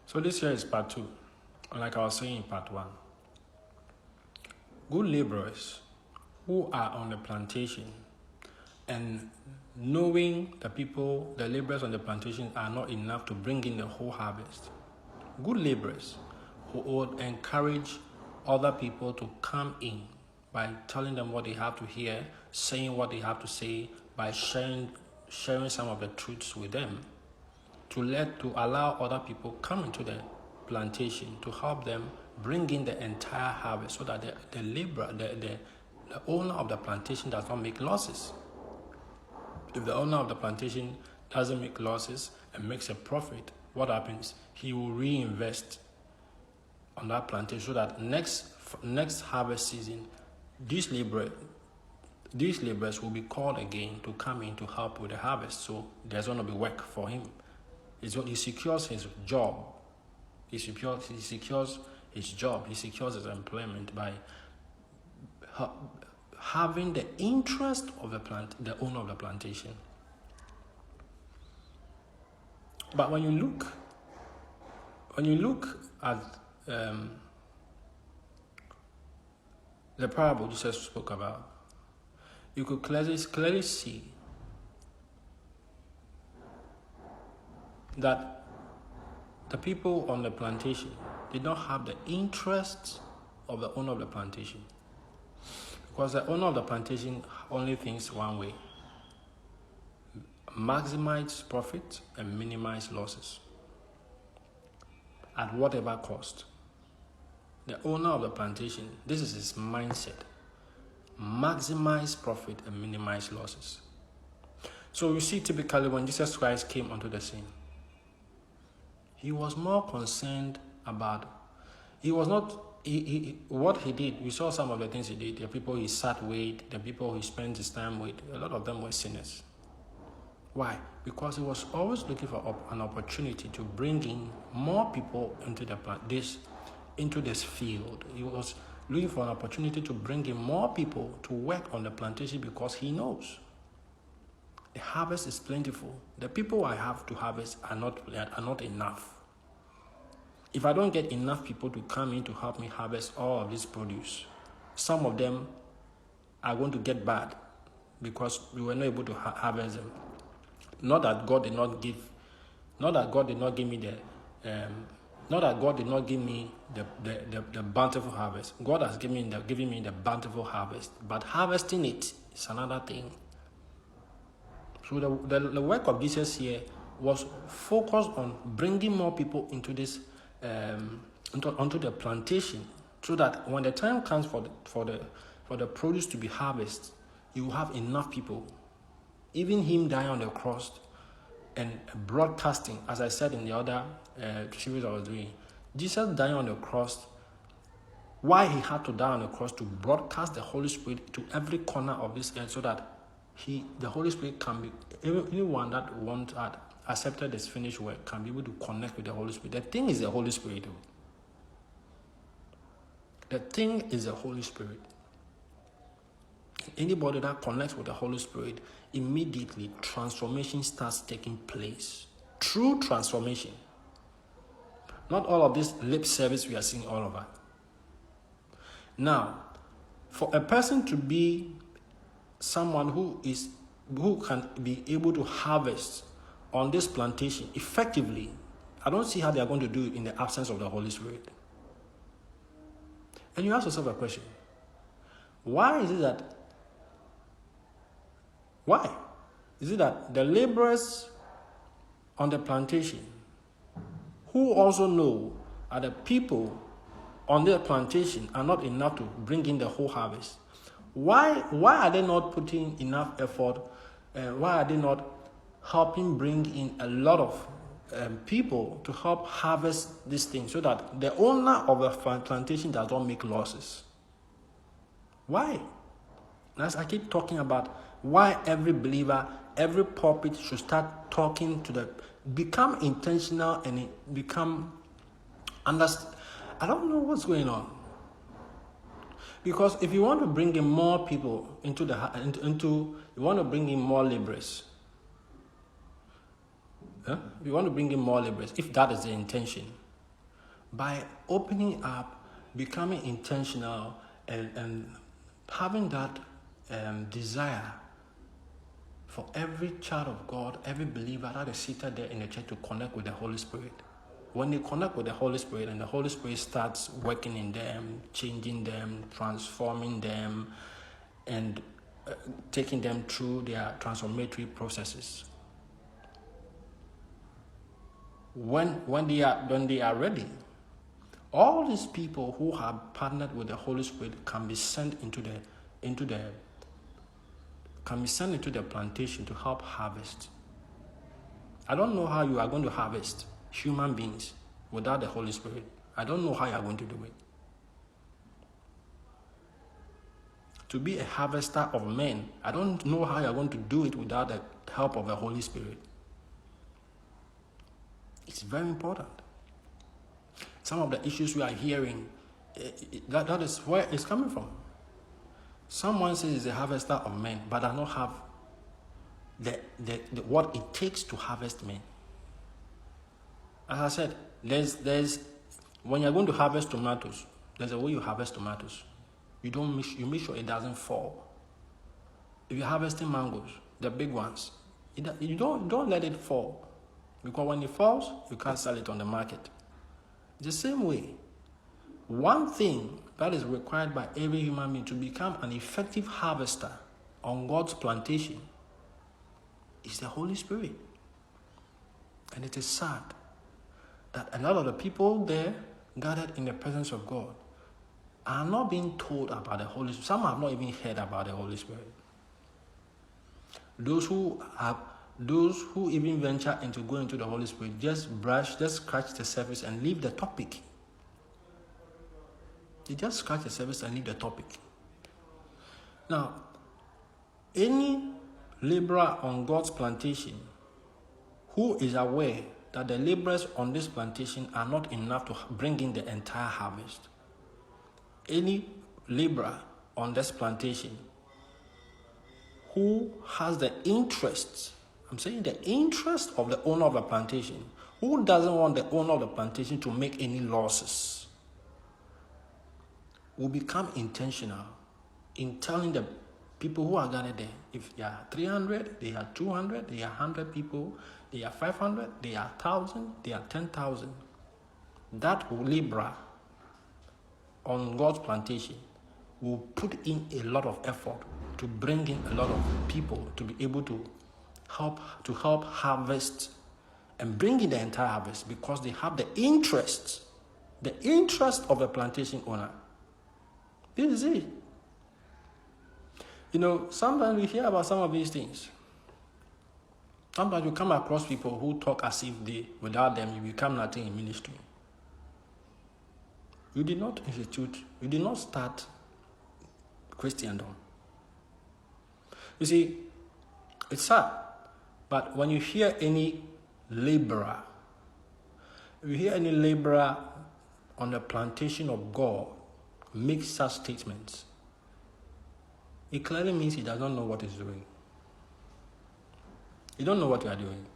So this here is part 2. Like I was saying in part 1. Good laborers who are on the plantation and knowing the laborers on the plantation are not enough to bring in the whole harvest. Good laborers who would encourage other people to come in by telling them what they have to hear, saying what they have to say, by sharing some of the truths with them, to allow other people come into the plantation to help them bring in the entire harvest, so that the laborer, the owner of the plantation does not make losses. If the owner of the plantation doesn't make losses and makes a profit, what happens? He will reinvest on that plantation, so that next harvest season, these laborers will be called again to come in to help with the harvest. So there's going to be work for him. He secures his job. He secures his job. He secures his employment by having the interest of the owner of the plantation. But when you look at the parable Jesus spoke about, you could clearly see that the people on the plantation did not have the interests of the owner of the plantation. Because the owner of the plantation only thinks one way: maximize profit and minimize losses at whatever cost. The owner of the plantation, this is his mindset: maximize profit and minimize losses. So you see, typically when Jesus Christ came onto the scene, he was more concerned about, what he did. We saw some of the things he did. The people he sat with, the people he spent his time with, a lot of them were sinners. Why? Because he was always looking for an opportunity to bring in more people into this field. He was looking for an opportunity to bring in more people to work on the plantation, because he knows the harvest is plentiful. The people I have to harvest are not enough. If I don't get enough people to come in to help me harvest all of this produce, some of them are going to get bad because we were not able to harvest them. Not that God did not give me the bountiful harvest. God has given me the bountiful harvest, but harvesting it is another thing. So the work of Jesus here was focused on bringing more people into this onto the plantation, so that when the time comes for the produce to be harvested, you will have enough people. Even him dying on the cross and broadcasting, as I said in the other series I was doing, Jesus dying on the cross, why he had to die on the cross? To broadcast the Holy Spirit to every corner of this earth, so that the Holy Spirit can be, anyone that accepted his finished work can be able to connect with the Holy Spirit. The thing is the Holy Spirit. The thing is the Holy Spirit. Anybody that connects with the Holy Spirit, immediately transformation starts taking place. True transformation. Not all of this lip service we are seeing all over. Now, for a person to be someone who can be able to harvest on this plantation effectively, I don't see how they are going to do it in the absence of the Holy Spirit. And you ask yourself a question: why is it that the laborers on the plantation, who also know that the people on their plantation are not enough to bring in the whole harvest, why are they not putting enough effort? Why are they not helping bring in a lot of people to help harvest this thing, so that the owner of the plantation does not make losses? Why? As I keep talking about, why every believer, every pulpit should start talking become intentional and become understand. I don't know what's going on. Because if you want to bring in more people you want to bring in more laborers. You want to bring in more laborers, if that is the intention. by opening up, becoming intentional, and having that desire for every child of God, every believer that is seated there in the church to connect with the Holy Spirit. When they connect with the Holy Spirit and the Holy Spirit starts working in them, changing them, transforming them, and taking them through their transformatory processes. When they are ready, all these people who have partnered with the Holy Spirit can be sent into the plantation to help harvest. I don't know how you are going to harvest human beings without the Holy Spirit. I don't know how you are going to do it. To be a harvester of men, I don't know how you are going to do it without the help of the Holy Spirit. It's very important. Some of the issues we are hearing, that is where it's coming from. Someone says he's a harvester of men, but does not have the what it takes to harvest men. As I said, there's when you're going to harvest tomatoes, there's a way you harvest tomatoes. You make sure it doesn't fall. If you're harvesting mangoes, the big ones, you don't let it fall, because when it falls, you can't sell it on the market. The same way, one thing that is required by every human being to become an effective harvester on God's plantation is the Holy Spirit. And it is sad that a lot of the people there gathered in the presence of God are not being told about the Holy Spirit. Some have not even heard about the Holy Spirit. Those who even venture into going into the Holy Spirit just scratch the surface and leave the topic. They just scratch the surface and leave the topic. Now, any laborer on God's plantation who is aware that the laborers on this plantation are not enough to bring in the entire harvest, any laborer on this plantation who has the interest, I'm saying the interest of the owner of the plantation, who doesn't want the owner of the plantation to make any losses, will become intentional in telling the people who are gathered there. If there are 300, they are 200, they are 100 people, they are 500, they are 1,000, they are 10,000. That laborer on God's plantation will put in a lot of effort to bring in a lot of people to be able to help harvest and bring in the entire harvest, because they have the interest of the plantation owner. This is it. Sometimes we hear about some of these things. Sometimes you come across people who talk as if without them, you become nothing in ministry. You did not start Christendom. You see, it's sad, but when you hear any laborer on the plantation of God make such statements, it clearly means he does not know what he's doing. You don't know what you are doing.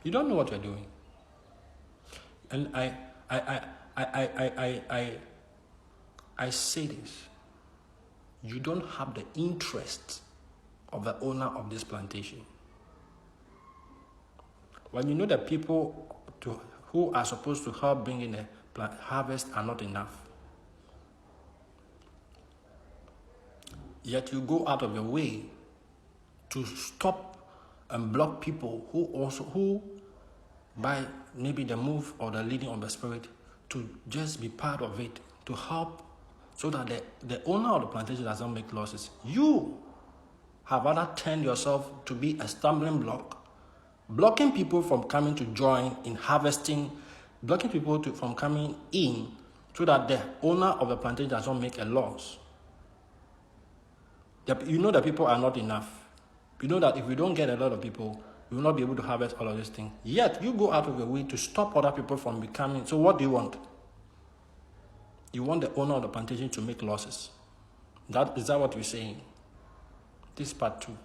You don't know what you are doing. And I say this. You don't have the interest of the owner of this plantation. When you know that people who are supposed to help bring in the harvest are not enough, yet you go out of your way to stop and block people who by maybe the move or the leading of the Spirit, to just be part of it, to help so that the owner of the plantation does not make losses. You have rather turned yourself to be a stumbling block, blocking people from coming to join in harvesting, blocking people from coming in so that the owner of the plantation does not make a loss. You know that people are not enough. You know that if we don't get a lot of people, we will not be able to harvest all of these things. Yet, you go out of your way to stop other people from becoming. So what do you want? You want the owner of the plantation to make losses. Is that what you're saying? This is part 2.